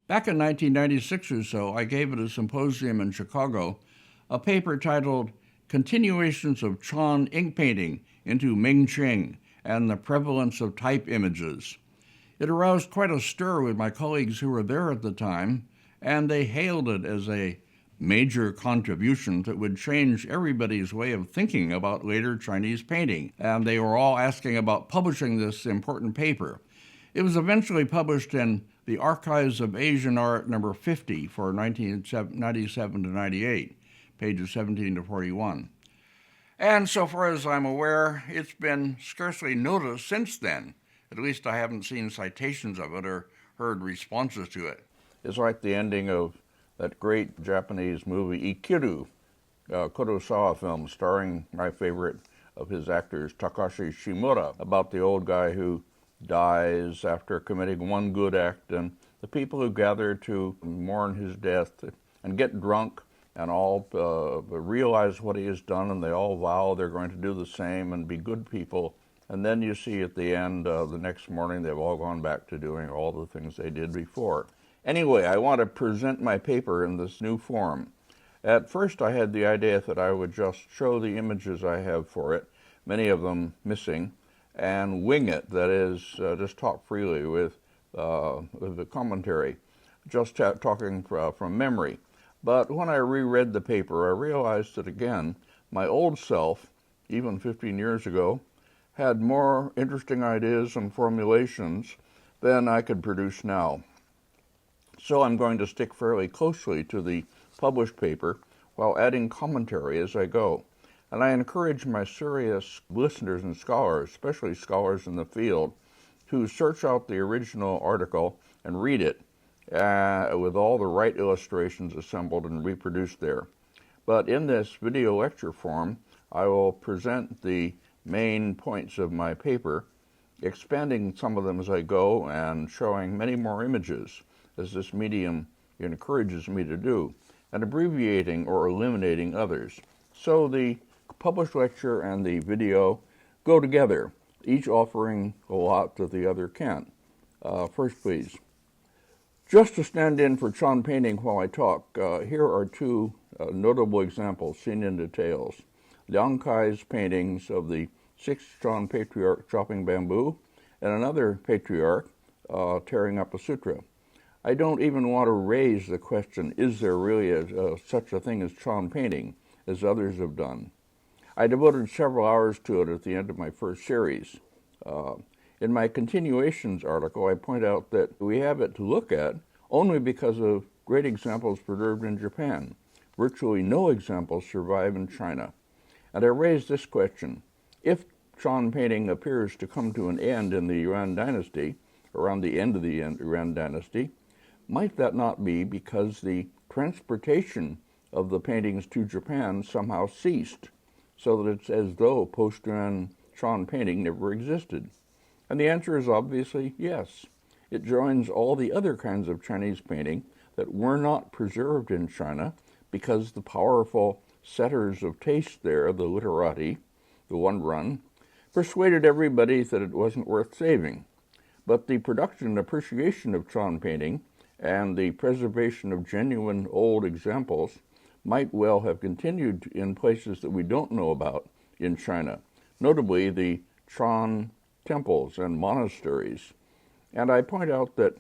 Back in 1996 or so, I gave at a symposium in Chicago a paper titled Continuations of Chan Ink Painting into Ming-Qing and the Prevalence of Type Images. It aroused quite a stir with my colleagues who were there at the time, and they hailed it as a major contribution that would change everybody's way of thinking about later Chinese painting. And they were all asking about publishing this important paper. It was eventually published in the Archives of Asian Art number 50 for 1997 to 98, pages 17 to 41. And so far as I'm aware, it's been scarcely noticed since then. At least I haven't seen citations of it or heard responses to it. It's like the ending of that great Japanese movie Ikiru, Kurosawa film starring my favorite of his actors, Takashi Shimura, about the old guy who dies after committing one good act, and the people who gather to mourn his death and get drunk and all realize what he has done, and they all vow they're going to do the same and be good people. And then you see at the end, the next morning, they've all gone back to doing all the things they did before. Anyway, I want to present my paper in this new form. At first, I had the idea that I would just show the images I have for it, many of them missing, and wing it, that is, just talk freely with the commentary, just talking from memory. But when I reread the paper, I realized that, again, my old self, even 15 years ago, had more interesting ideas and formulations than I could produce now. So I'm going to stick fairly closely to the published paper while adding commentary as I go. And I encourage my serious listeners and scholars, especially scholars in the field, to search out the original article and read it with all the right illustrations assembled and reproduced there. But in this video lecture form, I will present the main points of my paper, expanding some of them as I go and showing many more images, as this medium encourages me to do, and abbreviating or eliminating others. So the published lecture and the video go together, each offering a lot that the other can't. First, please. Just to stand in for Chan painting while I talk, here are two notable examples seen in details. Liang Kai's paintings of the sixth Chan patriarch chopping bamboo, and another patriarch tearing up a sutra. I don't even want to raise the question, is there really such a thing as Chan painting, as others have done? I devoted several hours to it at the end of my first series. In my continuations article, I point out that we have it to look at only because of great examples preserved in Japan. Virtually no examples survive in China. And I raised this question: if Chan painting appears to come to an end in the Yuan dynasty, around the end of the Yuan dynasty, might that not be because the transportation of the paintings to Japan somehow ceased, so that it's as though post-Yuan Chan painting never existed? And the answer is obviously yes. It joins all the other kinds of Chinese painting that were not preserved in China because the powerful setters of taste there, the literati, the one run, persuaded everybody that it wasn't worth saving. But the production and appreciation of Chan painting and the preservation of genuine old examples might well have continued in places that we don't know about in China, notably the Chan temples and monasteries. And I point out that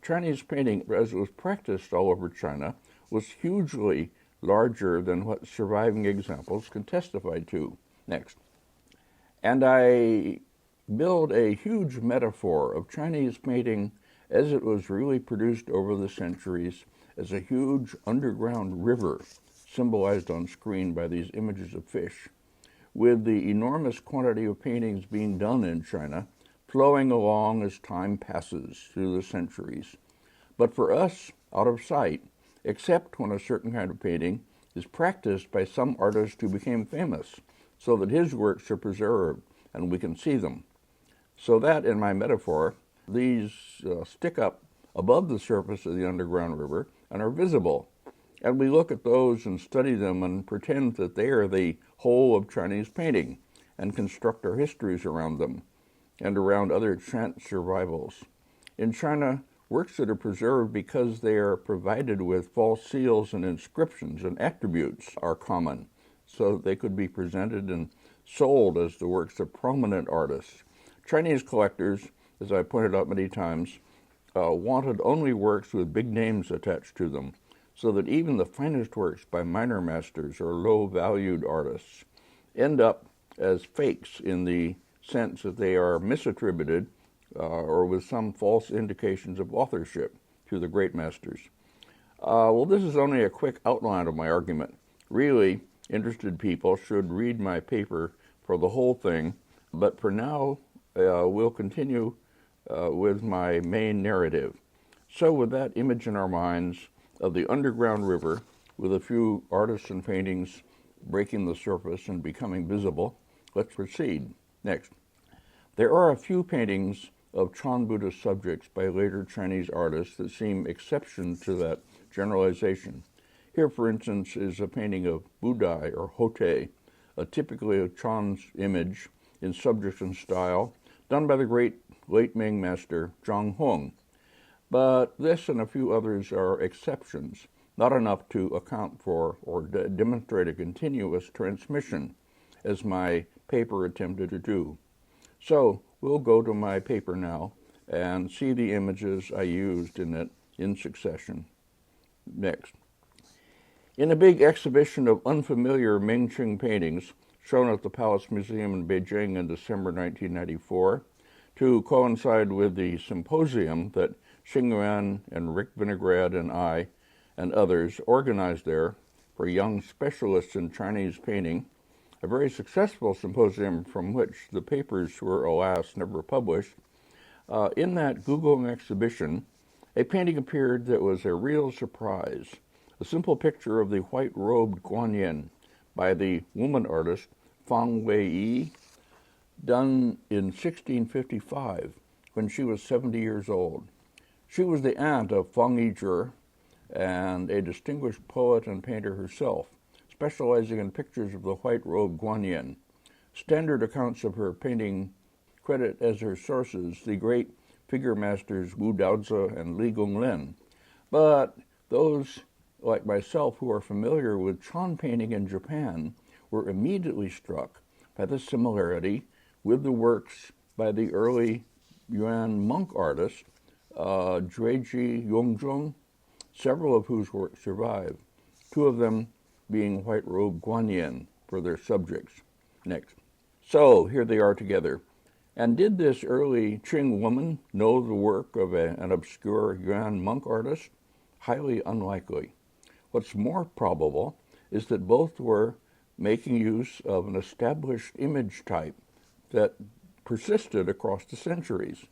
Chinese painting, as it was practiced all over China, was hugely larger than what surviving examples can testify to. Next. And I build a huge metaphor of Chinese painting as it was really produced over the centuries as a huge underground river, symbolized on screen by these images of fish, with the enormous quantity of paintings being done in China flowing along as time passes through the centuries. But for us, out of sight, except when a certain kind of painting is practiced by some artist who became famous, so that his works are preserved and we can see them. So that, in my metaphor, these stick up above the surface of the underground river and are visible. And we look at those and study them and pretend that they are the whole of Chinese painting and construct our histories around them and around other chance survivals. In China, Works that are preserved because they are provided with false seals and inscriptions and attributes are common, so they could be presented and sold as the works of prominent artists. Chinese collectors, as I pointed out many times, wanted only works with big names attached to them, so that even the finest works by minor masters or low-valued artists end up as fakes in the sense that they are misattributed or with some false indications of authorship to the great masters. Well, this is only a quick outline of my argument. Really, interested people should read my paper for the whole thing, but for now, we'll continue with my main narrative. So with that image in our minds of the underground river, with a few artists and paintings breaking the surface and becoming visible, let's proceed. Next. There are a few paintings of Chan Buddhist subjects by later Chinese artists that seem exceptions to that generalization. Here, for instance, is a painting of Budai or Hote, a typically a Chan's image in subject and style, done by the great late Ming master Zhang Hong. But this and a few others are exceptions, not enough to account for or demonstrate a continuous transmission, as my paper attempted to do. So we'll go to my paper now and see the images I used in it in succession. Next. In a big exhibition of unfamiliar Ming-Qing paintings shown at the Palace Museum in Beijing in December 1994, to coincide with the symposium that Xing Yuan and Rick Vinograd and I and others organized there for young specialists in Chinese painting, a very successful symposium from which the papers were, alas, never published. In that Google exhibition, a painting appeared that was a real surprise, a simple picture of the white-robed Guanyin by the woman artist Fang Wei-yi, done in 1655 when she was 70 years old. She was the aunt of Fang Yizhi and a distinguished poet and painter herself, specializing in pictures of the white-robed Guanyin. Standard accounts of her painting credit as her sources the great figure masters Wu Daozi and Li Gonglin. But those like myself who are familiar with Chan painting in Japan were immediately struck by the similarity with the works by the early Yuan monk artist Jueji Yongzhong, several of whose works survive, two of them being white-robed Guanyin for their subjects. Next. So here they are together. And did this early Qing woman know the work of an obscure Yuan monk artist? Highly unlikely. What's more probable is that both were making use of an established image type that persisted across the centuries.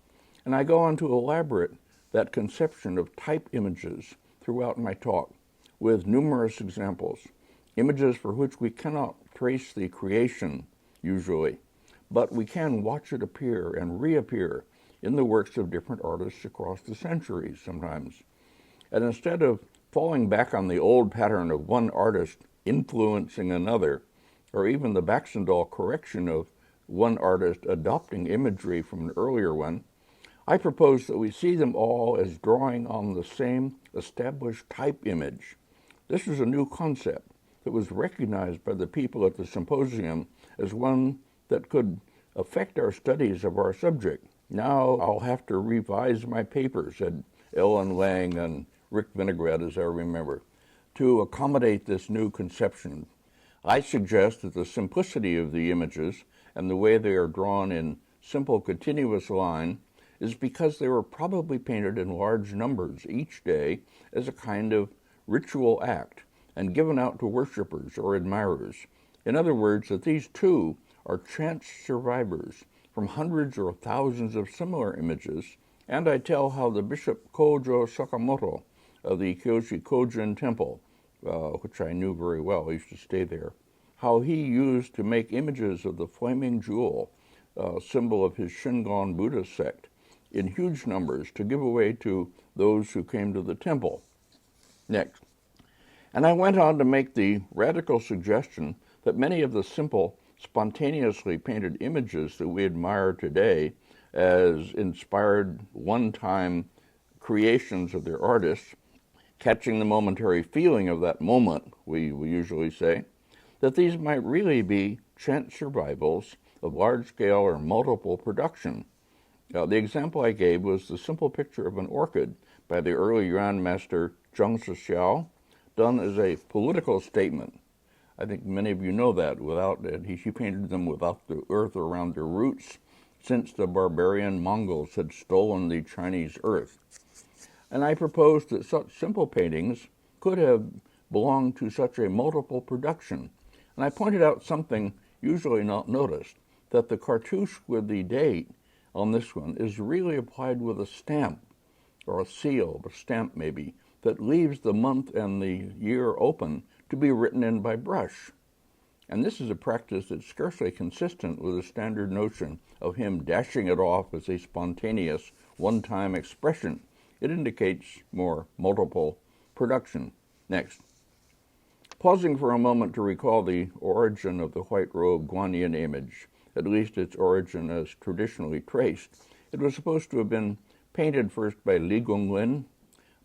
And I go on to elaborate that conception of type images throughout my talk with numerous examples, images for which we cannot trace the creation usually, but we can watch it appear and reappear in the works of different artists across the centuries sometimes. And instead of falling back on the old pattern of one artist influencing another, or even the Baxendale correction of one artist adopting imagery from an earlier one, I propose that we see them all as drawing on the same established type image. This is a new concept that was recognized by the people at the symposium as one that could affect our studies of our subject. Now I'll have to revise my paper, said Ellen Lang and Rick Vinograd, as I remember, to accommodate this new conception. I suggest that the simplicity of the images and the way they are drawn in simple continuous line is because they were probably painted in large numbers each day as a kind of ritual act and given out to worshippers or admirers. In other words, that these two are chance survivors from hundreds or thousands of similar images, and I tell how the Bishop Kojo Sakamoto of the Kyoshi Kojin Temple, which I knew very well, I used to stay there, how he used to make images of the flaming jewel, symbol of his Shingon Buddhist sect, in huge numbers to give away to those who came to the temple. Next. And I went on to make the radical suggestion that many of the simple, spontaneously painted images that we admire today as inspired one-time creations of their artists, catching the momentary feeling of that moment, we usually say, that these might really be chance survivals of large-scale or multiple production. The example I gave was the simple picture of an orchid by the early Yuan master Zheng Shixiao, done as a political statement. I think many of you know that. He painted them without the earth around their roots, since the barbarian Mongols had stolen the Chinese earth. And I proposed that such simple paintings could have belonged to such a multiple production. And I pointed out something usually not noticed, that the cartouche with the date on this one is really applied with a stamp, or a seal, a stamp maybe, that leaves the month and the year open to be written in by brush. And this is a practice that's scarcely consistent with the standard notion of him dashing it off as a spontaneous, one-time expression. It indicates more multiple production. Next. Pausing for a moment to recall the origin of the white robe Guanyin image, at least its origin as traditionally traced, it was supposed to have been painted first by Li Gonglin,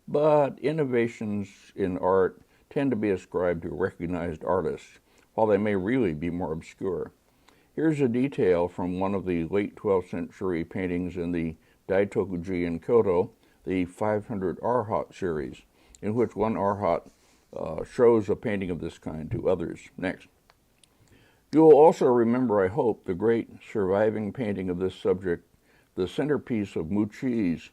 but innovations in art tend to be ascribed to recognized artists, while they may really be more obscure. Here's a detail from one of the late 12th century paintings in the Daitokuji in Kyoto, the 500 Arhat series, in which one Arhat shows a painting of this kind to others. Next. You will also remember, I hope, the great surviving painting of this subject, the centerpiece of Mu-Chi's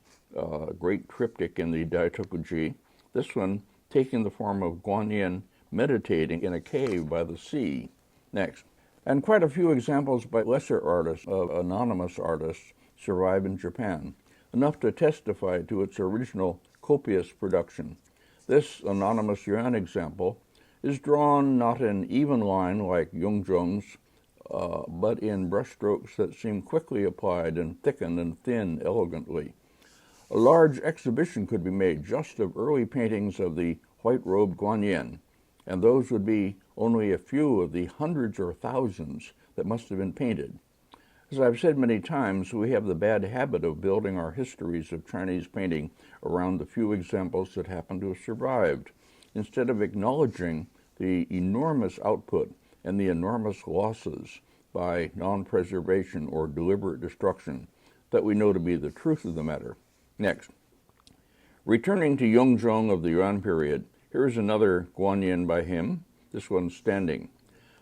great triptych in the Daitokuji, this one taking the form of Guanyin meditating in a cave by the sea. Next. And quite a few examples by lesser artists, of anonymous artists, survive in Japan, enough to testify to its original copious production. This anonymous Yuan example is drawn not in even line like Yongzheng's, but in brushstrokes that seem quickly applied and thicken and thin elegantly. A large exhibition could be made just of early paintings of the white robe Guanyin, and those would be only a few of the hundreds or thousands that must have been painted. As I've said many times, we have the bad habit of building our histories of Chinese painting around the few examples that happen to have survived, instead of acknowledging the enormous output and the enormous losses by non-preservation or deliberate destruction that we know to be the truth of the matter. Next. Returning to Yongzheng of the Yuan period, here is another Guanyin by him, this one standing.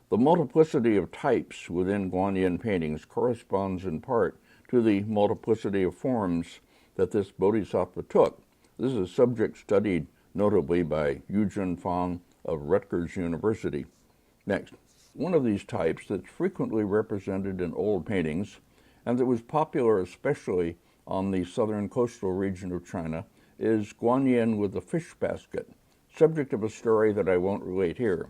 The multiplicity of types within Guanyin paintings corresponds in part to the multiplicity of forms that this bodhisattva took. This is a subject studied notably by Yujun Fang of Rutgers University. Next. One of these types that's frequently represented in old paintings, and that was popular especially on the southern coastal region of China, is Guanyin with the fish basket, subject of a story that I won't relate here.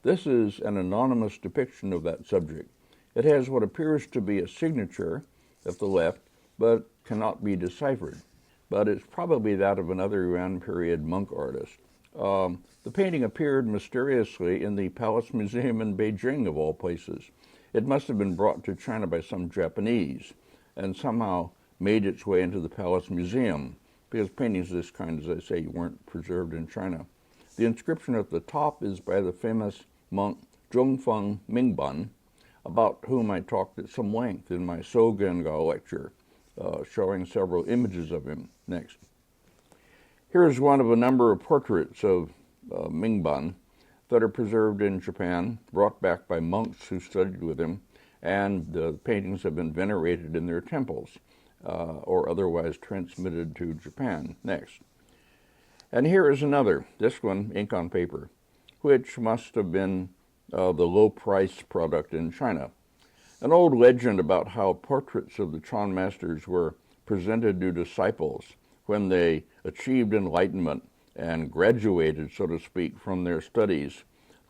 This is an anonymous depiction of that subject. It has what appears to be a signature at the left, but cannot be deciphered. But it's probably that of another Yuan period monk artist. The painting appeared mysteriously in the Palace Museum in Beijing, of all places. It must have been brought to China by some Japanese, and somehow made its way into the Palace Museum, because paintings of this kind, as I say, weren't preserved in China. The inscription at the top is by the famous monk Zhongfeng Mingban, about whom I talked at some length in my Sogengao lecture, showing several images of him. Next. Here is one of a number of portraits of Mingban that are preserved in Japan, brought back by monks who studied with him, and the paintings have been venerated in their temples or otherwise transmitted to Japan. Next. And here is another, this one, ink on paper, which must have been the low-price product in China. An old legend about how portraits of the Chan masters were presented to disciples when they achieved enlightenment and graduated, so to speak, from their studies.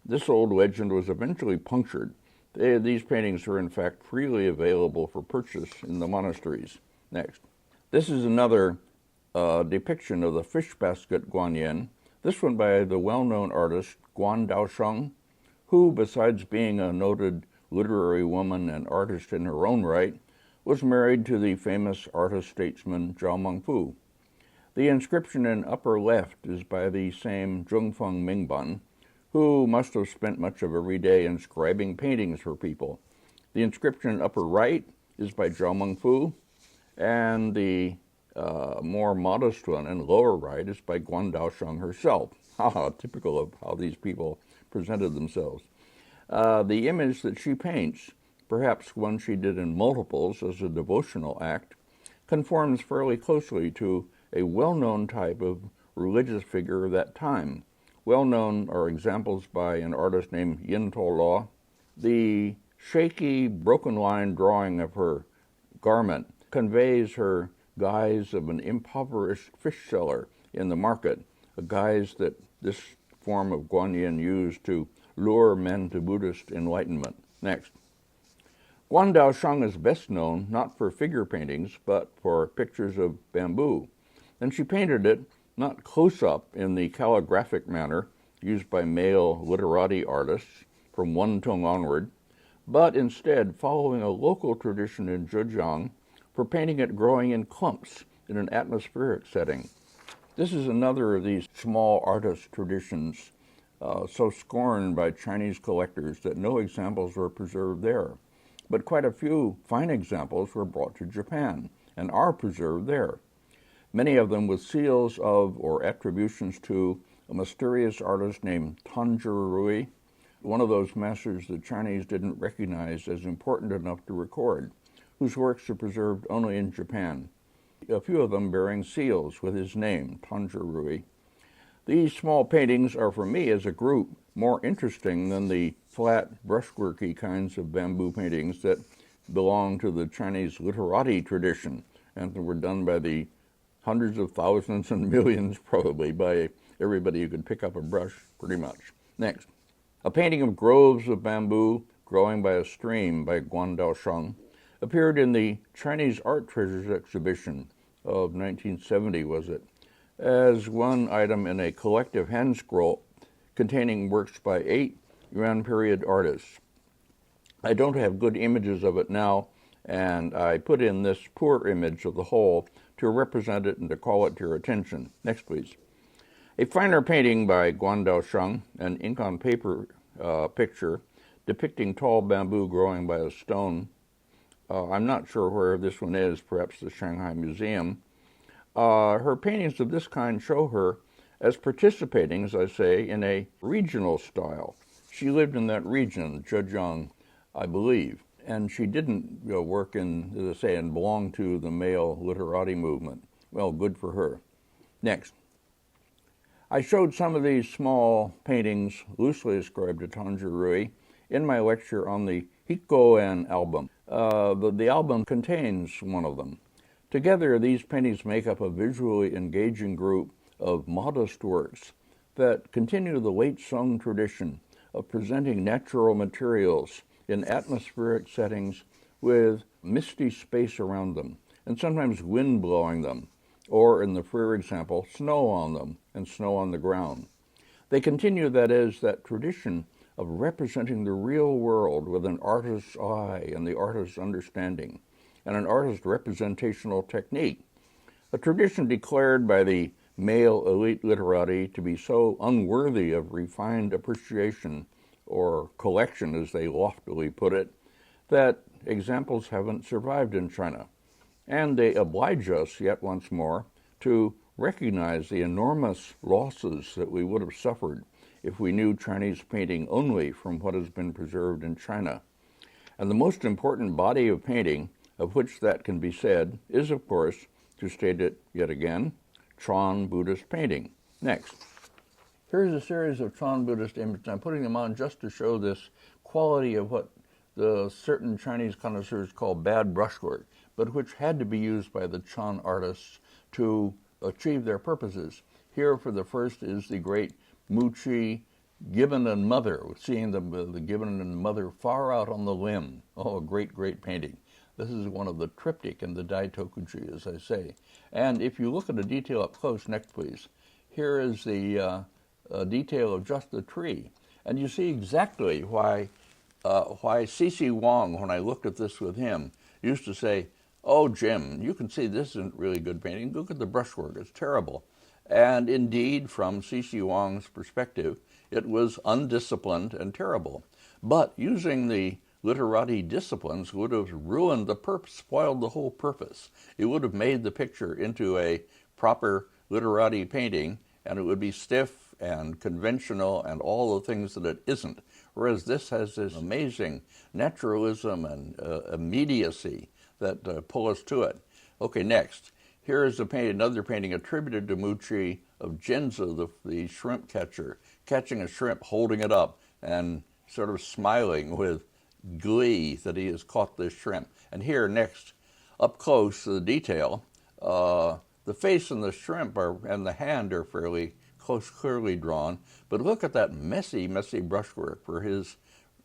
This old legend was eventually punctured. These paintings are in fact freely available for purchase in the monasteries. Next. This is another depiction of the fish basket Guanyin, this one by the well-known artist Guan Daosheng, who, besides being a noted literary woman and artist in her own right, was married to the famous artist-statesman Zhao Mengfu. The inscription in upper left is by the same Zhongfeng Mingban, who must have spent much of every day inscribing paintings for people. The inscription in upper right is by Zhao Mengfu, and the more modest one in lower right is by Guan Daosheng herself. Typical of how these people presented themselves. The image that she paints, perhaps one she did in multiples as a devotional act, conforms fairly closely to a well-known type of religious figure of that time. Well-known are examples by an artist named Yin To Lo. The shaky, broken line drawing of her garment conveys her guise of an impoverished fish seller in the market, a guise that this form of Guanyin used to lure men to Buddhist enlightenment. Next. Guan Daosheng is best known not for figure paintings, but for pictures of bamboo. And she painted it not close-up in the calligraphic manner used by male literati artists from Onetime onward, but instead following a local tradition in Zhejiang for painting it growing in clumps in an atmospheric setting. This is another of these small artist traditions so scorned by Chinese collectors that no examples were preserved there. But quite a few fine examples were brought to Japan and are preserved there. Many of them with seals of or attributions to a mysterious artist named Tanzhi Rui, one of those masters the Chinese didn't recognize as important enough to record, whose works are preserved only in Japan. A few of them bearing seals with his name, Tanzhi Rui. These small paintings are, for me as a group, more interesting than the flat, brushworky kinds of bamboo paintings that belong to the Chinese literati tradition and were done by the hundreds of thousands and millions, probably, by everybody who could pick up a brush, pretty much. Next. A painting of groves of bamboo growing by a stream by Guan Daosheng appeared in the Chinese Art Treasures exhibition of 1970, was it, as one item in a collective hand scroll containing works by 8 Yuan period artists. I don't have good images of it now, and I put in this poor image of the whole to represent it and to call it to your attention. Next, please. A finer painting by Guan Daosheng, an ink-on-paper picture depicting tall bamboo growing by a stone. I'm not sure where this one is, perhaps the Shanghai Museum. Her paintings of this kind show her as participating, as I say, in a regional style. She lived in that region, Zhejiang, I believe, and she didn't work in, as I say, and belong to the male literati movement. Well, good for her. Next. I showed some of these small paintings, loosely ascribed to Tanzhi Rui, in my lecture on the Hikoan album. The album contains one of them. Together, these paintings make up a visually engaging group of modest works that continue the late Song tradition of presenting natural materials in atmospheric settings with misty space around them, and sometimes wind blowing them, or in the Freer example, snow on them and snow on the ground. They continue, that is, that tradition of representing the real world with an artist's eye and the artist's understanding, and an artist's representational technique, a tradition declared by the male elite literati to be so unworthy of refined appreciation or collection, as they loftily put it, that examples haven't survived in China. And they oblige us, yet once more, to recognize the enormous losses that we would have suffered if we knew Chinese painting only from what has been preserved in China. And the most important body of painting of which that can be said is, of course, to state it yet again, Chan Buddhist painting. Next. Here's a series of Chan Buddhist images. I'm putting them on just to show this quality of what the certain Chinese connoisseurs call bad brushwork, but which had to be used by the Chan artists to achieve their purposes. Here, for the first, is the great Mu-Chi Gibbon and Mother, seeing the Gibbon and Mother far out on the limb. Oh, a great, great painting. This is one of the triptych in the Daitokuji, as I say. And if you look at a detail up close, next please, here is the detail of just the tree. And you see exactly why C.C. Wang, when I looked at this with him, used to say, Oh, Jim, you can see this isn't really good painting. Look at the brushwork. It's terrible. And indeed, from C.C. Wang's perspective, it was undisciplined and terrible. But using the literati disciplines would have ruined the purpose, spoiled the whole purpose. It would have made the picture into a proper literati painting, and it would be stiff and conventional and all the things that it isn't. Whereas this has this amazing naturalism and immediacy that pull us to it. Okay, next. Here is another painting attributed to Mucci of Genzo, the shrimp catcher, catching a shrimp, holding it up, and sort of smiling with glee that he has caught this shrimp. And here, next, up close, the detail, the face and the shrimp and the hand are fairly clearly drawn, but look at that messy brushwork for his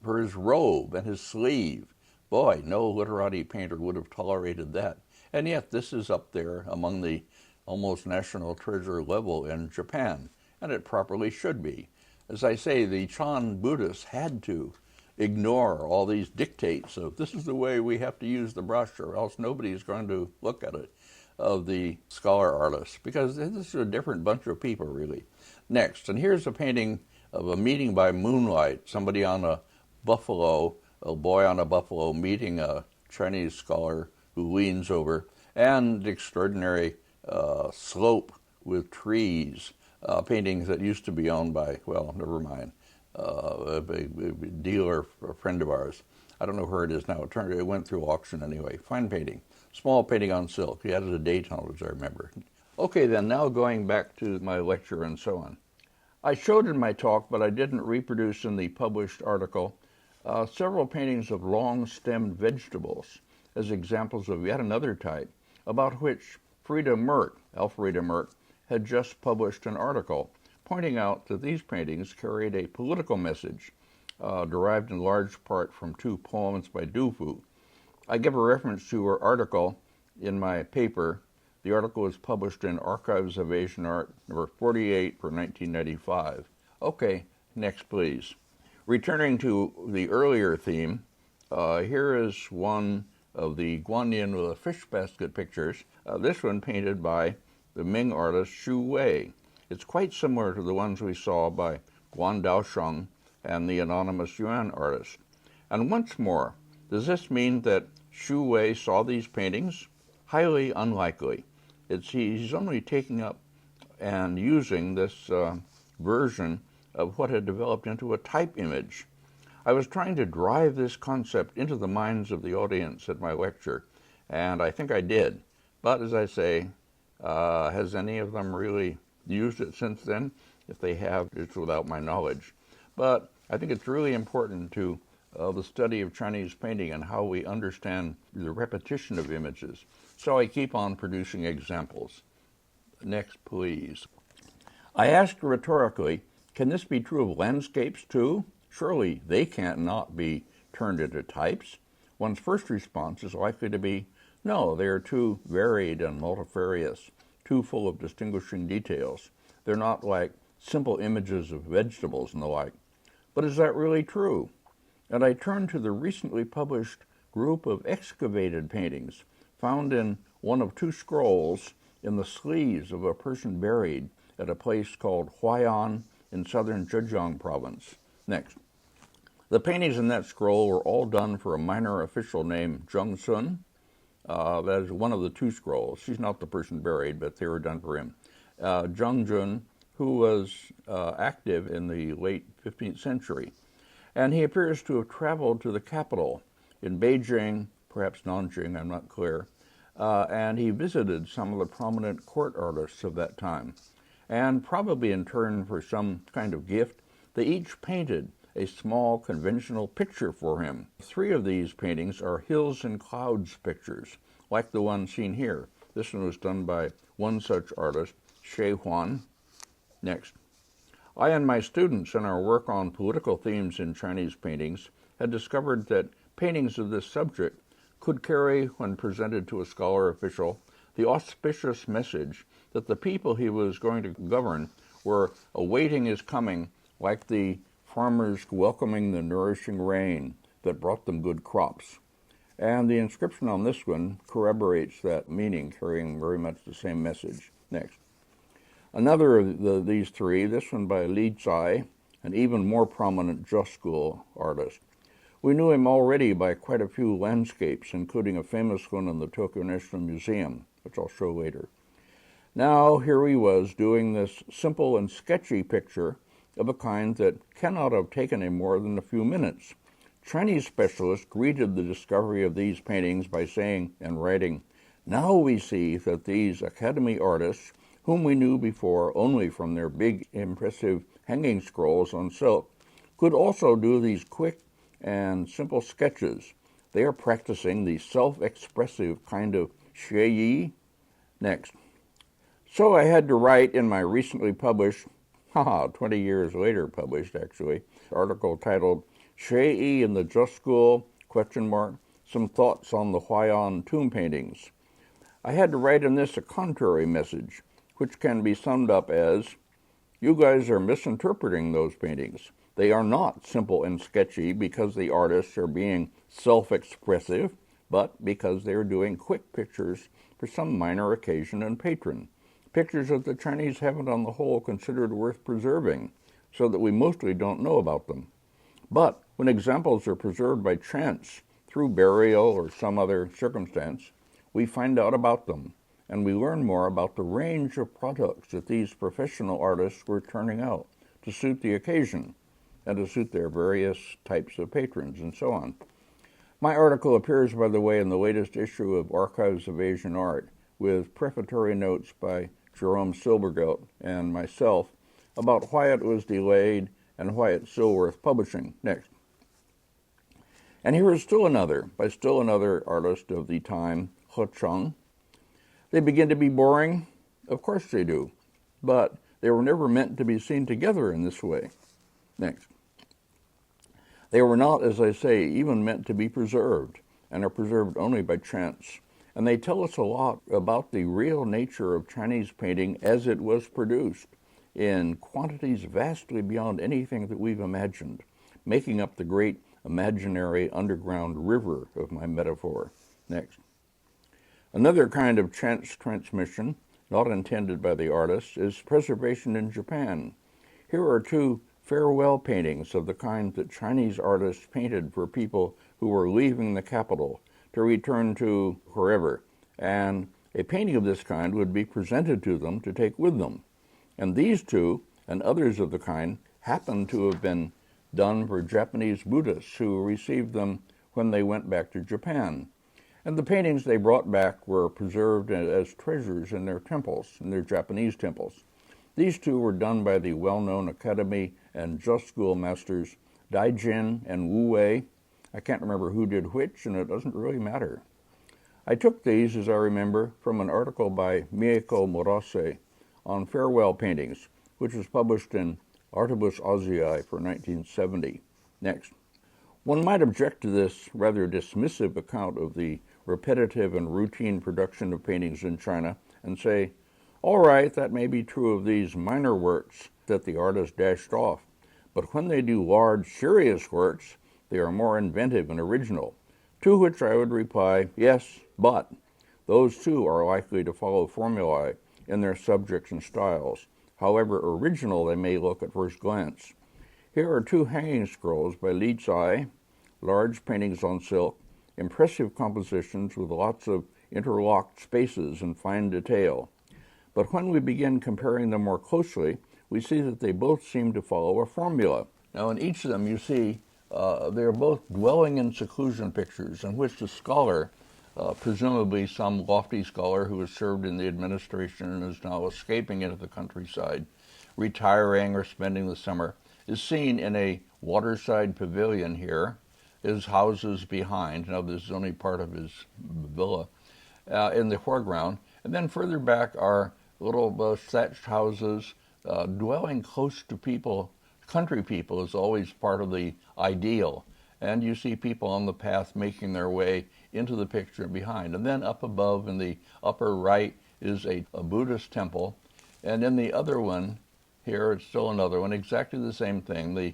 robe and his sleeve. Boy, no literati painter would have tolerated that. And yet this is up there among the almost national treasure level in Japan, and it properly should be. As I say, the Chan Buddhists had to ignore all these dictates of this is the way we have to use the brush or else nobody is going to look at it, of the scholar artists, because this is a different bunch of people, really. Next, and here's a painting of a meeting by moonlight, somebody on a buffalo, a boy on a buffalo meeting a Chinese scholar who leans over, and extraordinary slope with trees, paintings that used to be owned by, well, never mind, a dealer, a friend of ours. I don't know where it is now. It went through auction anyway. Fine painting. Small painting on silk. He added a date on it, as I remember. Okay, then, now going back to my lecture and so on. I showed in my talk, but I didn't reproduce in the published article, several paintings of long-stemmed vegetables as examples of yet another type, about which Elfriede Merck, had just published an article pointing out that these paintings carried a political message, derived in large part from two poems by Du Fu. I give a reference to her article in my paper. The article was published in Archives of Asian Art, number 48 for 1995. Okay, next please. Returning to the earlier theme, here is one of the Guanyin with a fish basket pictures, this one painted by the Ming artist Xu Wei. It's quite similar to the ones we saw by Guan Daosheng and the anonymous Yuan artist. And once more, does this mean that Xu Wei saw these paintings? Highly unlikely. He's only taking up and using this version of what had developed into a type image. I was trying to drive this concept into the minds of the audience at my lecture, and I think I did. But as I say, has any of them really used it since then? If they have, it's without my knowledge. But I think it's really important to the study of Chinese painting and how we understand the repetition of images. So I keep on producing examples. Next, please. I asked rhetorically, can this be true of landscapes too? Surely they can't not be turned into types. One's first response is likely to be, no, they are too varied and multifarious, too full of distinguishing details. They're not like simple images of vegetables and the like. But is that really true? And I turn to the recently published group of excavated paintings found in one of two scrolls in the sleeves of a person buried at a place called Huayan in southern Zhejiang province. Next. The paintings in that scroll were all done for a minor official named Zheng Sun. That is one of the two scrolls. She's not the person buried, but they were done for him. Zheng Jun, who was active in the late 15th century. And he appears to have traveled to the capital in Beijing, perhaps Nanjing, I'm not clear, and he visited some of the prominent court artists of that time. And probably in turn for some kind of gift, they each painted a small conventional picture for him. 3 of these paintings are hills and clouds pictures, like the one seen here. This one was done by one such artist, Xie Huan. Next. I and my students in our work on political themes in Chinese paintings had discovered that paintings of this subject could carry, when presented to a scholar official, the auspicious message that the people he was going to govern were awaiting his coming like the farmers welcoming the nourishing rain that brought them good crops. And the inscription on this one corroborates that meaning, carrying very much the same message. Next. Another of these three, this one by Li Zai, an even more prominent Just School artist. We knew him already by quite a few landscapes, including a famous one in the Tokyo National Museum, which I'll show later. Now here he was doing this simple and sketchy picture of a kind that cannot have taken him more than a few minutes. Chinese specialists greeted the discovery of these paintings by saying and writing, "Now we see that these Academy artists, whom we knew before only from their big, impressive hanging scrolls on silk, could also do these quick and simple sketches. They are practicing the self-expressive kind of xue." Next. So I had to write in my recently published, 20 years later published actually, article titled "Xue in the Just School, ? Some Thoughts on the Huayan Tomb Paintings." I had to write in this a contrary message, which can be summed up as, you guys are misinterpreting those paintings. They are not simple and sketchy because the artists are being self-expressive, but because they are doing quick pictures for some minor occasion and patron. Pictures that the Chinese haven't on the whole considered worth preserving, so that we mostly don't know about them. But when examples are preserved by chance, through burial or some other circumstance, we find out about them, and we learn more about the range of products that these professional artists were turning out to suit the occasion, and to suit their various types of patrons, and so on. My article appears, by the way, in the latest issue of Archives of Asian Art, with prefatory notes by Jerome Silbergelt and myself about why it was delayed and why it's still worth publishing. Next. And here is still another, by still another artist of the time, He Cheng. They begin to be boring? Of course they do, but they were never meant to be seen together in this way. Next. They were not, as I say, even meant to be preserved, and are preserved only by chance. And they tell us a lot about the real nature of Chinese painting as it was produced, in quantities vastly beyond anything that we've imagined, making up the great imaginary underground river of my metaphor. Next. Another kind of chance transmission, not intended by the artist, is preservation in Japan. Here are two farewell paintings of the kind that Chinese artists painted for people who were leaving the capital to return to wherever, and a painting of this kind would be presented to them to take with them. And these two, and others of the kind, happen to have been done for Japanese Buddhists who received them when they went back to Japan. And the paintings they brought back were preserved as treasures in their temples, in their Japanese temples. These two were done by the well-known Academy and Just School masters Daijin and Wu Wei. I can't remember who did which, and it doesn't really matter. I took these, as I remember, from an article by Mieko Murase on farewell paintings, which was published in Artibus Asiae for 1970. Next. One might object to this rather dismissive account of the repetitive and routine production of paintings in China and say, all right, that may be true of these minor works that the artist dashed off, but when they do large, serious works, they are more inventive and original, to which I would reply, yes, but those too are likely to follow formulae in their subjects and styles, however original they may look at first glance. Here are two hanging scrolls by Li Zai, large paintings on silk, impressive compositions with lots of interlocked spaces and fine detail. But when we begin comparing them more closely, we see that they both seem to follow a formula. Now in each of them you see they're both dwelling in seclusion pictures in which the scholar, presumably some lofty scholar who has served in the administration and is now escaping into the countryside, retiring or spending the summer, is seen in a waterside pavilion here. His house is behind. Now this is only part of his villa in the foreground. And then further back are little thatched houses, dwelling close to people. Country people is always part of the ideal. And you see people on the path making their way into the picture behind. And then up above in the upper right is a Buddhist temple. And in the other one, here it's still another one, exactly the same thing. The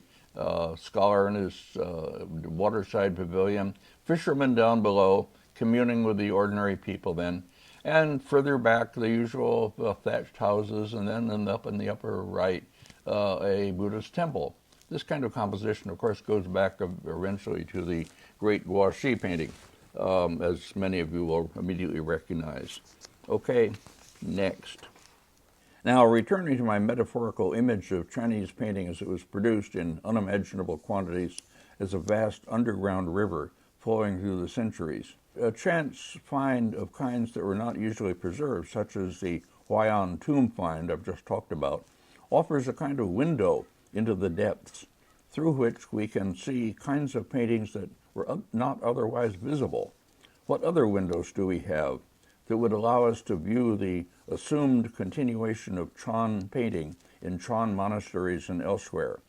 scholar in his waterside pavilion, fishermen down below, communing with the ordinary people then, and further back the usual thatched houses, and then up in the upper right, a Buddhist temple. This kind of composition, of course, goes back eventually to the great Guanyin painting, as many of you will immediately recognize. Okay, next. Now, returning to my metaphorical image of Chinese painting as it was produced in unimaginable quantities as a vast underground river flowing through the centuries, a chance find of kinds that were not usually preserved, such as the Guanyin tomb find I've just talked about, offers a kind of window into the depths through which we can see kinds of paintings that were not otherwise visible. What other windows do we have that would allow us to view the assumed continuation of Chan painting in Chan monasteries and elsewhere?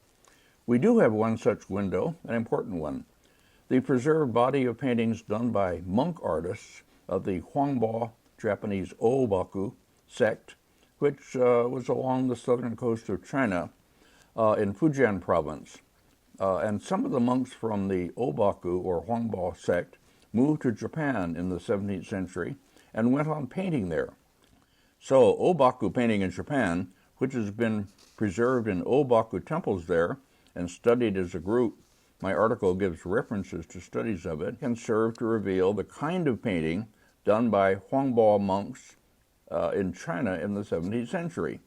We do have one such window, an important one. The preserved body of paintings done by monk artists of the Huangbo, Japanese Obaku sect, which was along the southern coast of China in Fujian province. And some of the monks from the Obaku or Huangbo sect moved to Japan in the 17th century and went on painting there. So Obaku painting in Japan, which has been preserved in Obaku temples there and studied as a group, my article gives references to studies of it, can serve to reveal the kind of painting done by Huangbo monks in China in the 17th century.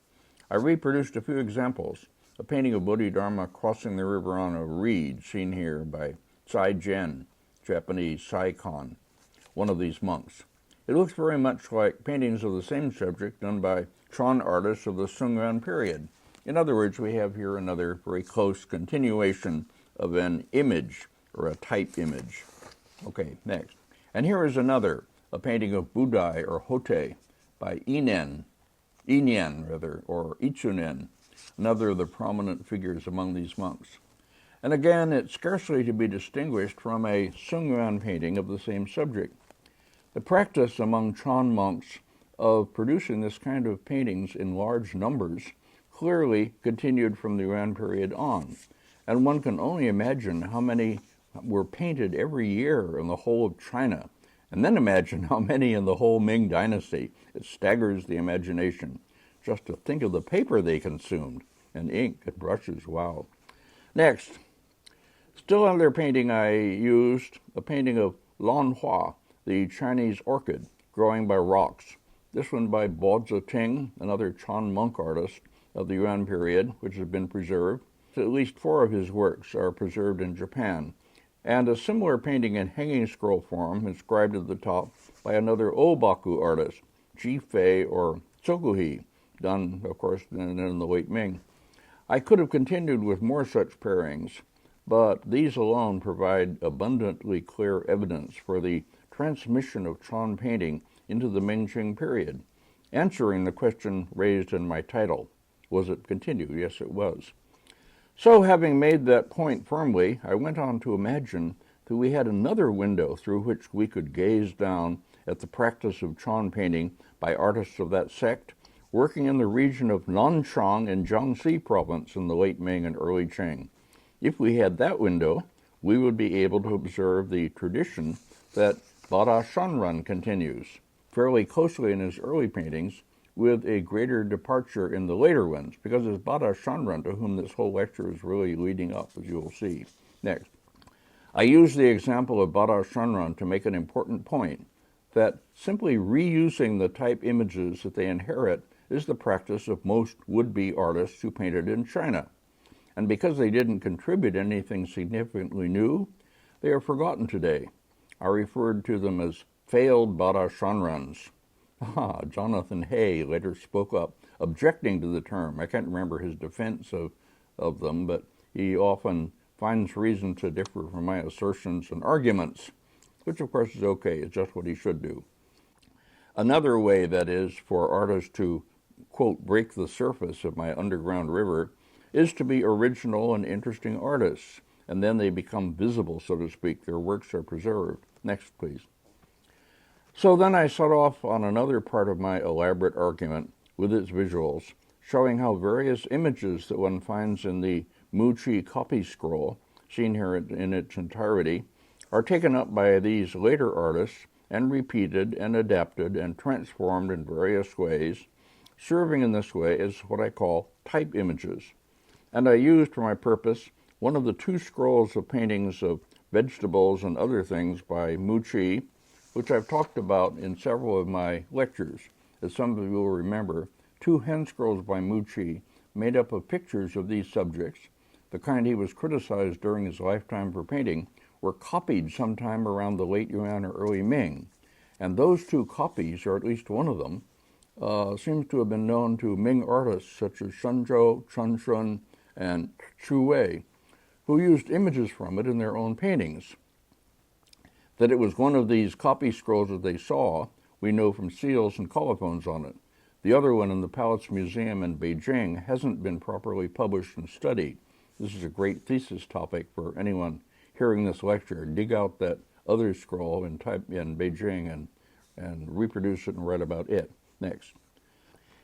I reproduced a few examples. A painting of Bodhidharma crossing the river on a reed, seen here by Cai Jian, Japanese Saikon, one of these monks. It looks very much like paintings of the same subject done by Chan artists of the Sungyuan period. In other words, we have here another very close continuation of an image, or a type image. Okay, next. And here is another, a painting of Budai or Hote by Inen, or Ichunen, another of the prominent figures among these monks. And again, it's scarcely to be distinguished from a Sungyuan painting of the same subject. The practice among Chan monks of producing this kind of paintings in large numbers clearly continued from the Yuan period on, and one can only imagine how many were painted every year in the whole of China, and then imagine how many in the whole Ming dynasty. It staggers the imagination just to think of the paper they consumed, and ink and brushes, wow. Next, still another painting I used, a painting of Lanhua, the Chinese orchid growing by rocks. This one by Bo Ting, another Chan monk artist of the Yuan period, which has been preserved. At least 4 of his works are preserved in Japan. And a similar painting in hanging scroll form, inscribed at the top, by another Obaku artist, Ji Fei or Tsokuhi, done, of course, in the late Ming. I could have continued with more such pairings, but these alone provide abundantly clear evidence for the transmission of Chan painting into the Ming-Qing period, answering the question raised in my title. Was it continued? Yes, it was. So, having made that point firmly, I went on to imagine that we had another window through which we could gaze down at the practice of Chan painting by artists of that sect, working in the region of Nanchang in Jiangxi province in the late Ming and early Qing. If we had that window, we would be able to observe the tradition that Bada Shanran continues, fairly closely in his early paintings, with a greater departure in the later ones, because it's Bada Shanran to whom this whole lecture is really leading up, as you will see. Next. I use the example of Bada Shanran to make an important point, that simply reusing the type images that they inherit is the practice of most would-be artists who painted in China. And because they didn't contribute anything significantly new, they are forgotten today. I referred to them as failed Bada Shanrans. Jonathan Hay later spoke up, objecting to the term. I can't remember his defense of them, but he often finds reason to differ from my assertions and arguments, which of course is okay. It's just what he should do. Another way, that is, for artists to, quote, break the surface of my underground river is to be original and interesting artists, and then they become visible, so to speak. Their works are preserved. Next, please. So then I set off on another part of my elaborate argument with its visuals, showing how various images that one finds in the Mu-Chi copy scroll, seen here in its entirety, are taken up by these later artists and repeated and adapted and transformed in various ways, serving in this way as what I call type images. And I used for my purpose one of the two scrolls of paintings of vegetables and other things by Mu-Chi, which I've talked about in several of my lectures. As some of you will remember, two hand scrolls by Mu-Chi made up of pictures of these subjects, the kind he was criticized during his lifetime for painting, were copied sometime around the late Yuan or early Ming. And those two copies, or at least one of them, seems to have been known to Ming artists such as Shenzhou, Chunshun, and Chu Wei, who used images from it in their own paintings. That it was one of these copy scrolls that they saw, we know from seals and colophons on it. The other one in the Palace Museum in Beijing hasn't been properly published and studied. This is a great thesis topic for anyone hearing this lecture. Dig out that other scroll and type in Beijing and reproduce it and write about it. Next.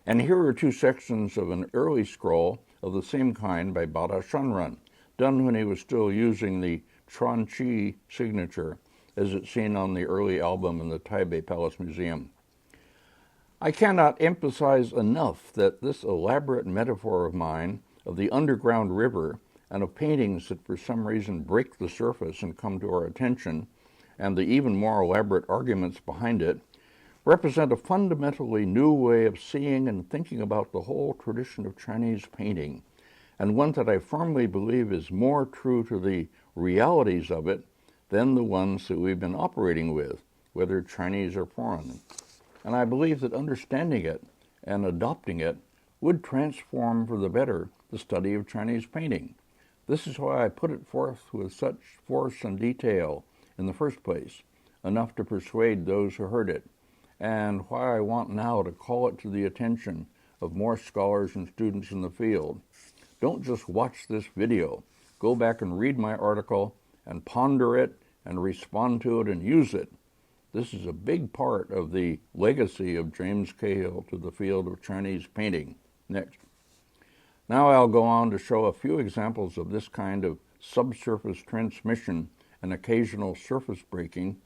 And here are two sections of an early scroll of the same kind by Bada Shanran, done when he was still using the Chuan Qi signature, as it's seen on the early album in the Taipei Palace Museum. I cannot emphasize enough that this elaborate metaphor of mine of the underground river and of paintings that for some reason break the surface and come to our attention, and the even more elaborate arguments behind it, represent a fundamentally new way of seeing and thinking about the whole tradition of Chinese painting, and one that I firmly believe is more true to the realities of it than the ones that we've been operating with, whether Chinese or foreign. And I believe that understanding it and adopting it would transform for the better the study of Chinese painting. This is why I put it forth with such force and detail in the first place, enough to persuade those who heard it, and why I want now to call it to the attention of more scholars and students in the field. Don't just watch this video. Go back and read my article and ponder it and respond to it and use it. This is a big part of the legacy of James Cahill to the field of Chinese painting. Next. Now I'll go on to show a few examples of this kind of subsurface transmission and occasional surface breaking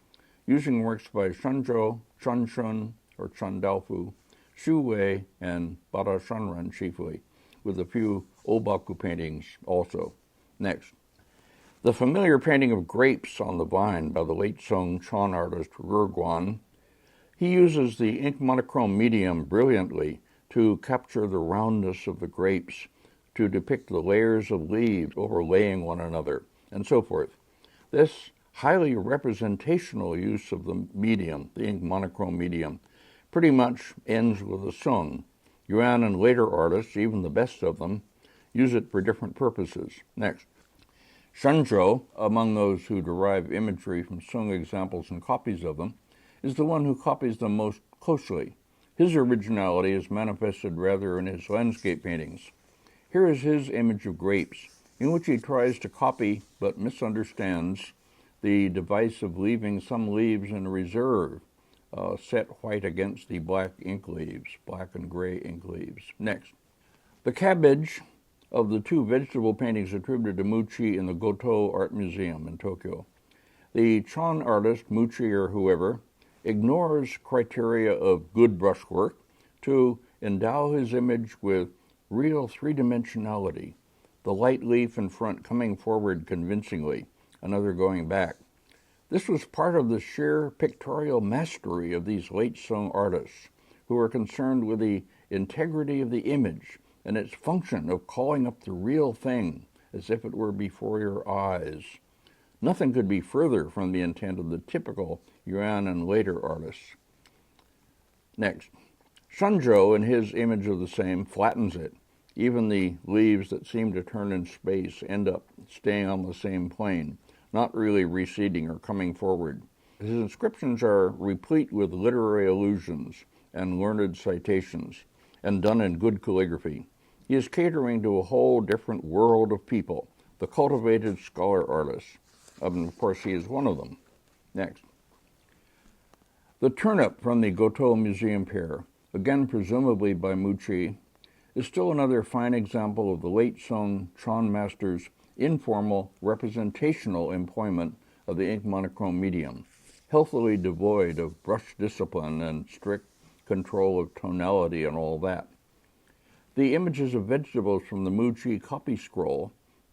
using works by Shenzhou, Chunshun, or Chandalfu, Xu Wei, and Bada Shanran chiefly, with a few Obaku paintings also. Next. The familiar painting of grapes on the vine by the late Song Chuan artist Guan. He uses the ink monochrome medium brilliantly to capture the roundness of the grapes, to depict the layers of leaves overlaying one another, and so forth. This highly representational use of the medium, the ink monochrome medium, pretty much ends with a Sung. Yuan and later artists, even the best of them, use it for different purposes. Next. Shenzhou, among those who derive imagery from Sung examples and copies of them, is the one who copies them most closely. His originality is manifested rather in his landscape paintings. Here is his image of grapes, in which he tries to copy but misunderstands the device of leaving some leaves in reserve, set white against the black ink leaves, black and gray ink leaves. Next. The cabbage of the two vegetable paintings attributed to Mu-Chi in the Goto Art Museum in Tokyo. The Chan artist, Mu-Chi or whoever, ignores criteria of good brushwork to endow his image with real three-dimensionality, the light leaf in front coming forward convincingly, another going back. This was part of the sheer pictorial mastery of these late Song artists, who were concerned with the integrity of the image and its function of calling up the real thing as if it were before your eyes. Nothing could be further from the intent of the typical Yuan and later artists. Next. Shenzhou, in his image of the same, flattens it. Even the leaves that seem to turn in space end up staying on the same plane, not really receding or coming forward. His inscriptions are replete with literary allusions and learned citations, and done in good calligraphy. He is catering to a whole different world of people, the cultivated scholar artists. Of course, he is one of them. Next. The turnip from the Goto Museum pair, again presumably by Mu-Chi, is still another fine example of the late Song Chan master's informal representational employment of the ink monochrome medium, healthily devoid of brush discipline and strict control of tonality and all that. The images of vegetables from the Mu-Chi copy scroll,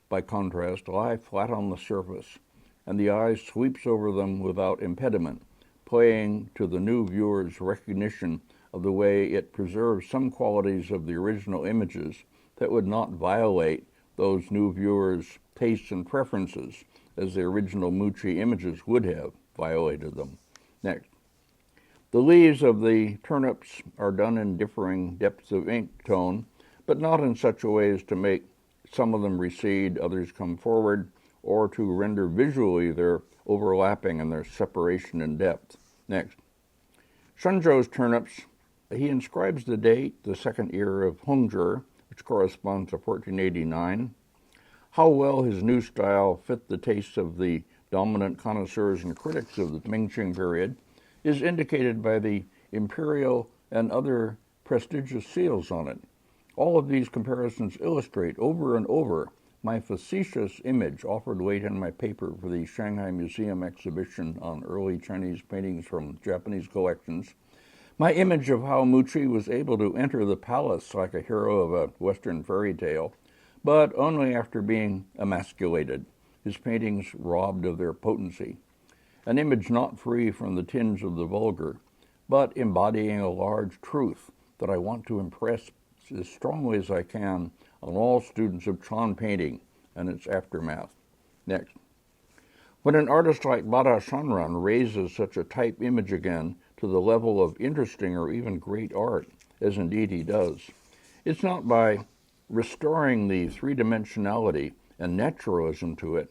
by contrast, lie flat on the surface, and the eye sweeps over them without impediment, playing to the new viewer's recognition of the way it preserves some qualities of the original images that would not violate those new viewers' tastes and preferences, as the original Mu-Chi images would have violated them. Next. The leaves of the turnips are done in differing depths of ink tone, but not in such a way as to make some of them recede, others come forward, or to render visually their overlapping and their separation in depth. Next. Shunzhou's turnips, he inscribes the date, the second year of Hongzhi, which corresponds to 1489. How well his new style fit the tastes of the dominant connoisseurs and critics of the Ming-Qing period is indicated by the imperial and other prestigious seals on it. All of these comparisons illustrate over and over my facetious image offered late in my paper for the Shanghai Museum exhibition on early Chinese paintings from Japanese collections, my image of how Mu-Chi was able to enter the palace like a hero of a Western fairy tale, but only after being emasculated, his paintings robbed of their potency. An image not free from the tinge of the vulgar, but embodying a large truth that I want to impress as strongly as I can on all students of Chan painting and its aftermath. Next. When an artist like Bada Shanran raises such a type image again to the level of interesting or even great art, as indeed he does, it's not by restoring the three-dimensionality and naturalism to it,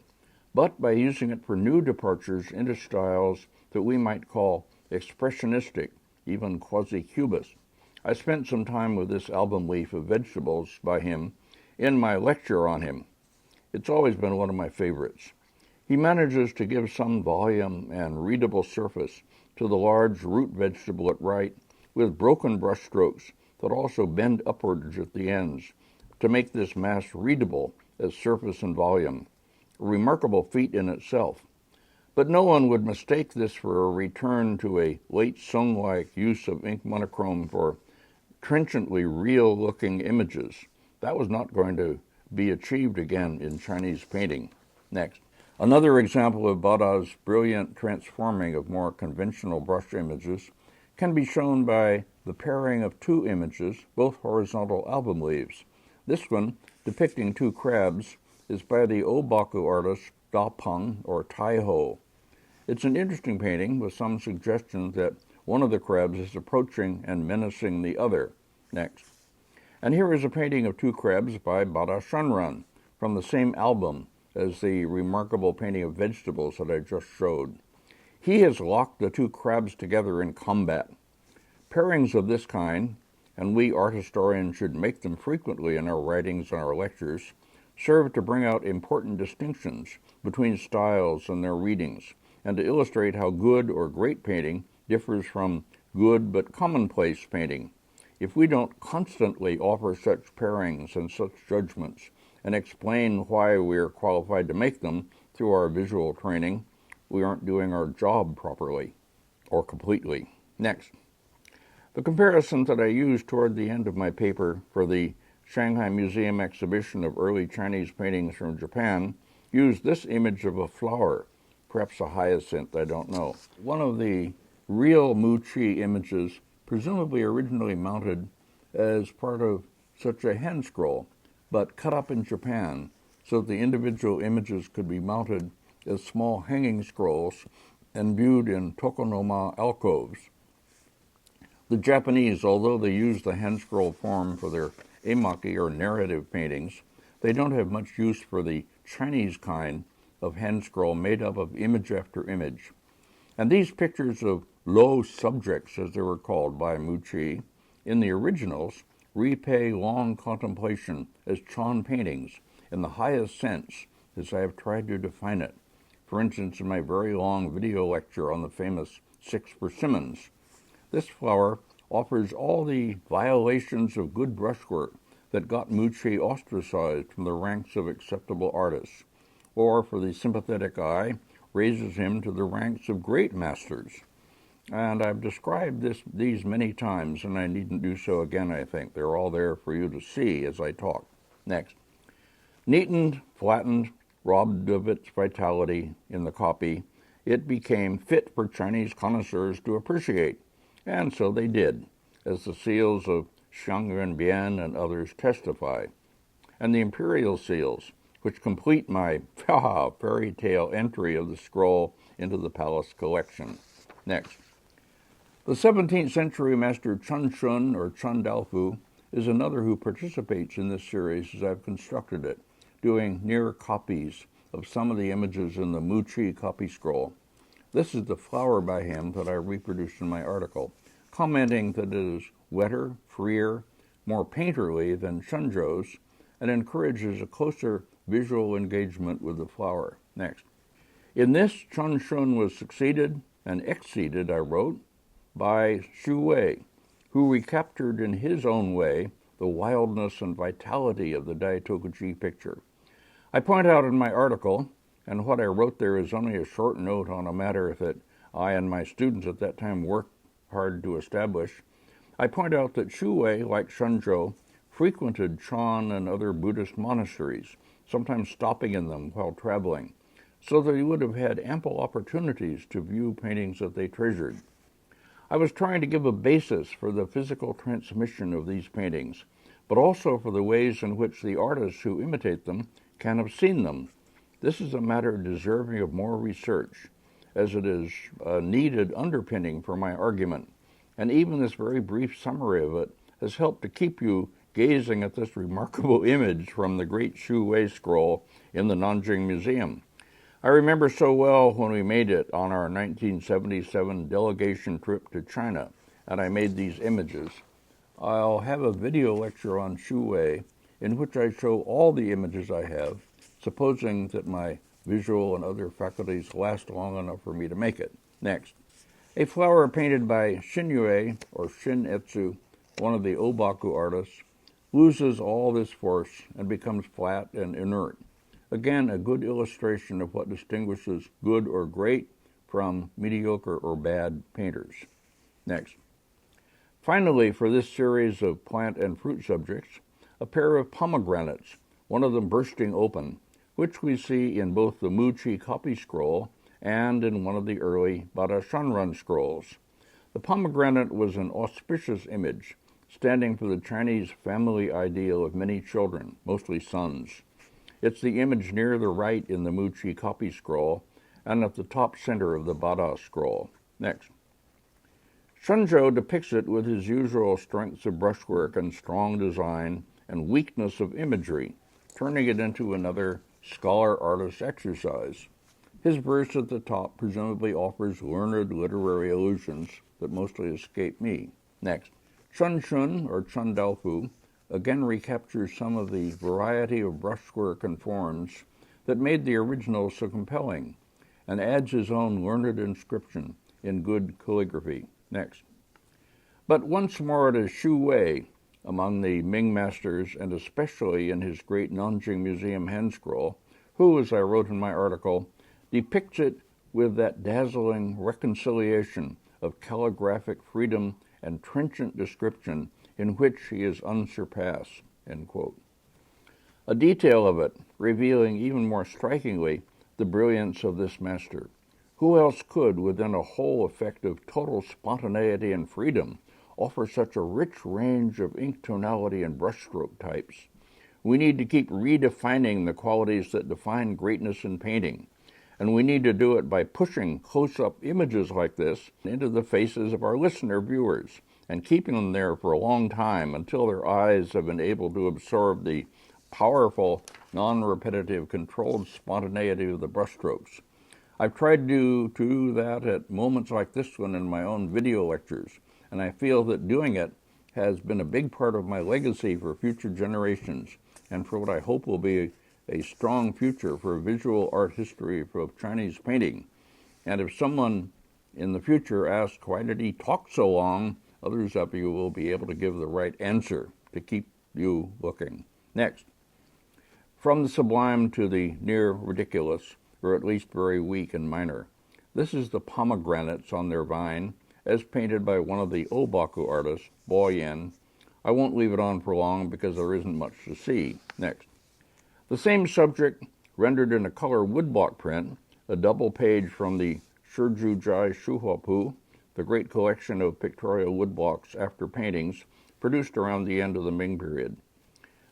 but by using it for new departures into styles that we might call expressionistic, even quasi-cubist. I spent some time with this album leaf of vegetables by him in my lecture on him. It's always been one of my favorites. He manages to give some volume and readable surface to the large root vegetable at right, with broken brush strokes that also bend upwards at the ends to make this mass readable as surface and volume, a remarkable feat in itself. But no one would mistake this for a return to a late Song-like use of ink monochrome for trenchantly real-looking images. That was not going to be achieved again in Chinese painting. Next. Another example of Bada's brilliant transforming of more conventional brush images can be shown by the pairing of two images, both horizontal album leaves. This one, depicting two crabs, is by the Obaku artist Da Peng, or Tai Ho. It's an interesting painting with some suggestions that one of the crabs is approaching and menacing the other. Next. And here is a painting of two crabs by Bada Shanran from the same album as the remarkable painting of vegetables that I just showed. He has locked the two crabs together in combat. Pairings of this kind, and we art historians should make them frequently in our writings and our lectures, serve to bring out important distinctions between styles and their readings, and to illustrate how good or great painting differs from good but commonplace painting. If we don't constantly offer such pairings and such judgments, and explain why we are qualified to make them through our visual training, we aren't doing our job properly or completely. Next. The comparisons that I used toward the end of my paper for the Shanghai Museum exhibition of early Chinese paintings from Japan used this image of a flower, perhaps a hyacinth, I don't know. One of the real Mu-Chi images, presumably originally mounted as part of such a hand scroll, but cut up in Japan so that the individual images could be mounted as small hanging scrolls and viewed in tokonoma alcoves. The Japanese, although they use the hand scroll form for their emaki or narrative paintings, they don't have much use for the Chinese kind of hand scroll made up of image after image. And these pictures of low subjects, as they were called by Mu-Chi, in the originals, repay long contemplation as Chan paintings in the highest sense as I have tried to define it. For instance, in my very long video lecture on the famous 6 persimmons, this flower offers all the violations of good brushwork that got Mu-Qi ostracized from the ranks of acceptable artists, or for the sympathetic eye, raises him to the ranks of great masters. And I've described these many times, and I needn't do so again, I think. They're all there for you to see as I talk. Next. Neatened, flattened, robbed of its vitality in the copy, it became fit for Chinese connoisseurs to appreciate, and so they did, as the seals of Xiang Yuanbian and others testify, and the imperial seals, which complete my fairy tale entry of the scroll into the palace collection. Next. The 17th century master Chun Shun, or Chun Dalfu, is another who participates in this series as I've constructed it, doing near copies of some of the images in the Mu-Qi copy scroll. This is the flower by him that I reproduced in my article, commenting that it is wetter, freer, more painterly than Shunzhou's, and encourages a closer visual engagement with the flower. Next. In this, Chun Shun was succeeded and exceeded, I wrote, by Xu Wei, who recaptured in his own way the wildness and vitality of the Daitokuji picture. I point out in my article, and what I wrote there is only a short note on a matter that I and my students at that time worked hard to establish, I point out that Xu Wei, like Shunzhou, frequented Chan and other Buddhist monasteries, sometimes stopping in them while traveling, so that he would have had ample opportunities to view paintings that they treasured. I was trying to give a basis for the physical transmission of these paintings, but also for the ways in which the artists who imitate them can have seen them. This is a matter deserving of more research, as it is a needed underpinning for my argument, and even this very brief summary of it has helped to keep you gazing at this remarkable image from the great Xu Wei scroll in the Nanjing Museum. I remember so well when we made it on our 1977 delegation trip to China, and I made these images. I'll have a video lecture on Xu Wei in which I show all the images I have, supposing that my visual and other faculties last long enough for me to make it. Next. A flower painted by Shinyue, or Shin Etsu, one of the Obaku artists, loses all this force and becomes flat and inert. Again, a good illustration of what distinguishes good or great from mediocre or bad painters. Next. Finally, for this series of plant and fruit subjects, a pair of pomegranates, one of them bursting open, which we see in both the Mu-Qi copy scroll and in one of the early Bada Shanran scrolls. The pomegranate was an auspicious image, standing for the Chinese family ideal of many children, mostly sons. It's the image near the right in the Mu-Qi copy scroll and at the top center of the Bada scroll. Next. Shunzhou depicts it with his usual strengths of brushwork and strong design and weakness of imagery, turning it into another scholar-artist exercise. His verse at the top presumably offers learned literary allusions that mostly escape me. Next. Chun Shun, or Chun Dalfu, again recaptures some of the variety of brushwork and forms that made the original so compelling, and adds his own learned inscription in good calligraphy. Next. But once more it is Xu Wei, among the Ming masters, and especially in his great Nanjing Museum hand scroll, who, as I wrote in my article, depicts it with that dazzling reconciliation of calligraphic freedom and trenchant description in which he is unsurpassed, end quote. A detail of it, revealing even more strikingly the brilliance of this master. Who else could, within a whole effect of total spontaneity and freedom, offer such a rich range of ink tonality and brushstroke types? We need to keep redefining the qualities that define greatness in painting, and we need to do it by pushing close-up images like this into the faces of our listener viewers and keeping them there for a long time until their eyes have been able to absorb the powerful, non-repetitive, controlled spontaneity of the brushstrokes. I've tried to do that at moments like this one in my own video lectures, and I feel that doing it has been a big part of my legacy for future generations and for what I hope will be a strong future for visual art history of Chinese painting. And if someone in the future asks, why did he talk so long, others of you will be able to give the right answer to keep you looking. Next, from the sublime to the near ridiculous, or at least very weak and minor. This is the pomegranates on their vine, as painted by one of the Obaku artists, Guanyin. I won't leave it on for long because there isn't much to see. Next. The same subject rendered in a color woodblock print, a double page from the Shijujai Shuhopu, the great collection of pictorial woodblocks after paintings produced around the end of the Ming period.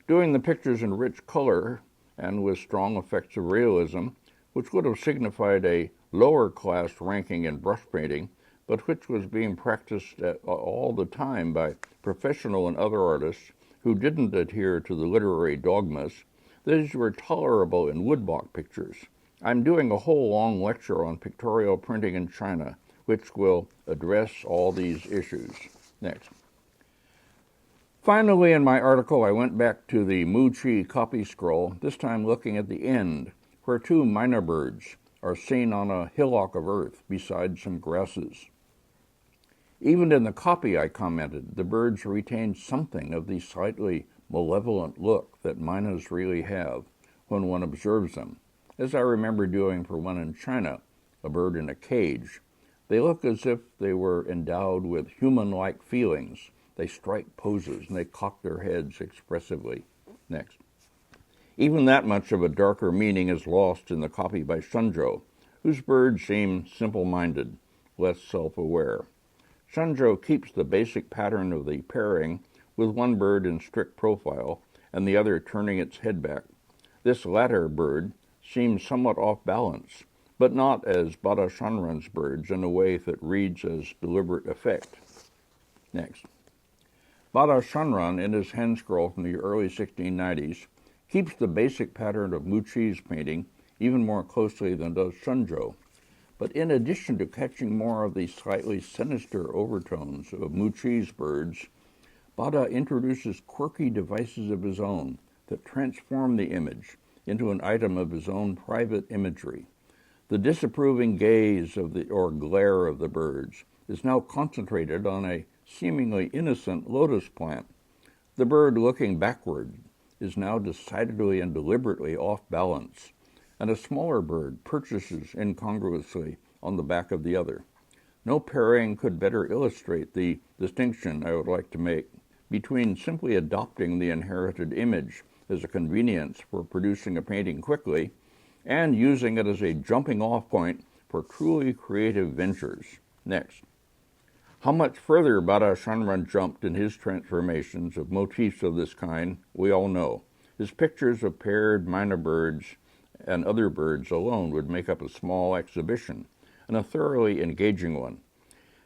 Doing the pictures in rich color and with strong effects of realism, which would have signified a lower class ranking in brush painting, but which was being practiced all the time by professional and other artists who didn't adhere to the literary dogmas, these were tolerable in woodblock pictures. I'm doing a whole long lecture on pictorial printing in China, which will address all these issues. Next. Finally, in my article, I went back to the Mu-Chi copy scroll, this time looking at the end, where two minor birds are seen on a hillock of earth beside some grasses. Even in the copy, I commented, the birds retain something of the slightly malevolent look that miners really have when one observes them, as I remember doing for one in China, a bird in a cage. They look as if they were endowed with human-like feelings. They strike poses and they cock their heads expressively. Next. Even that much of a darker meaning is lost in the copy by Shunzhou, whose birds seem simple-minded, less self-aware. Shunzhou keeps the basic pattern of the pairing with one bird in strict profile and the other turning its head back. This latter bird seems somewhat off balance, but not as Bada Shanran's birds in a way that reads as deliberate effect. Next. Bada Shanran, in his hand scroll from the early 1690s, keeps the basic pattern of Mu-Chi's painting even more closely than does Shunzhou. But in addition to catching more of the slightly sinister overtones of Mu-Chi's birds, Bada introduces quirky devices of his own that transform the image into an item of his own private imagery. The disapproving gaze or glare of the birds is now concentrated on a seemingly innocent lotus plant. The bird looking backward is now decidedly and deliberately off balance, and a smaller bird perches incongruously on the back of the other. No pairing could better illustrate the distinction I would like to make between simply adopting the inherited image as a convenience for producing a painting quickly and using it as a jumping-off point for truly creative ventures. Next. How much further Bada Shanran jumped in his transformations of motifs of this kind, we all know. His pictures of paired minor birds and other birds alone would make up a small exhibition, and a thoroughly engaging one.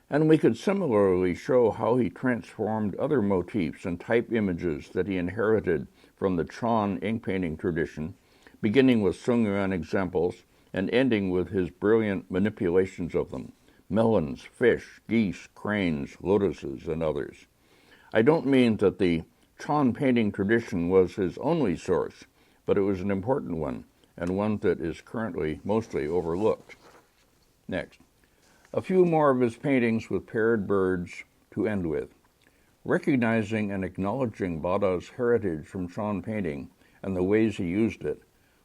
And we could similarly show how he transformed other motifs and type images that he inherited from the Chan ink painting tradition, beginning with Sungyuan examples and ending with his brilliant manipulations of them. Melons, fish, geese, cranes, lotuses, and others. I don't mean that the Chan painting tradition was his only source, but it was an important one, and one that is currently mostly overlooked. Next. A few more of his paintings with paired birds to end with. Recognizing and acknowledging Bada's heritage from Chan painting and the ways he used it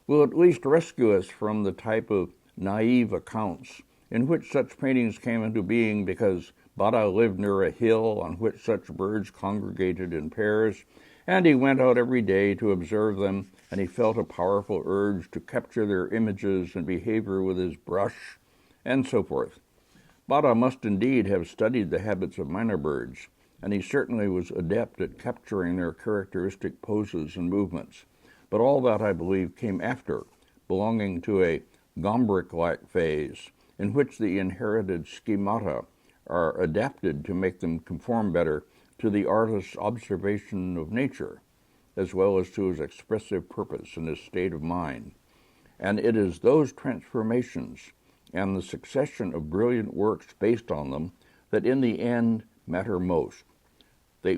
will at least rescue us from the type of naive accounts in which such paintings came into being because Bada lived near a hill on which such birds congregated in pairs, and he went out every day to observe them, and he felt a powerful urge to capture their images and behavior with his brush, and so forth. Bada must indeed have studied the habits of minor birds, and he certainly was adept at capturing their characteristic poses and movements. But all that, I believe, came after, belonging to a Gombrich-like phase, in which the inherited schemata are adapted to make them conform better to the artist's observation of nature, as well as to his expressive purpose and his state of mind. And it is those transformations and the succession of brilliant works based on them that in the end matter most.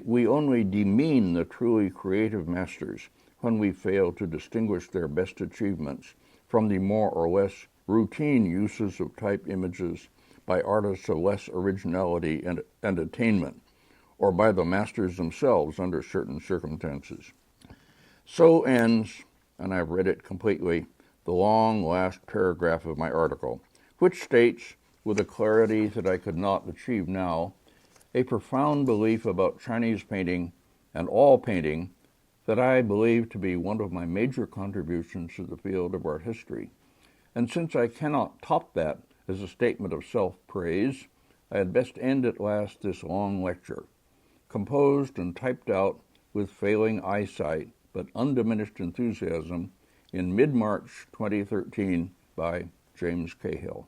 We only demean the truly creative masters when we fail to distinguish their best achievements from the more or less routine uses of type images by artists of less originality and attainment, or by the masters themselves under certain circumstances. So ends, and I've read it completely, the long last paragraph of my article, which states, with a clarity that I could not achieve now, a profound belief about Chinese painting and all painting that I believe to be one of my major contributions to the field of art history. And since I cannot top that as a statement of self-praise, I had best end at last this long lecture, composed and typed out with failing eyesight but undiminished enthusiasm in mid-March 2013 by James Cahill.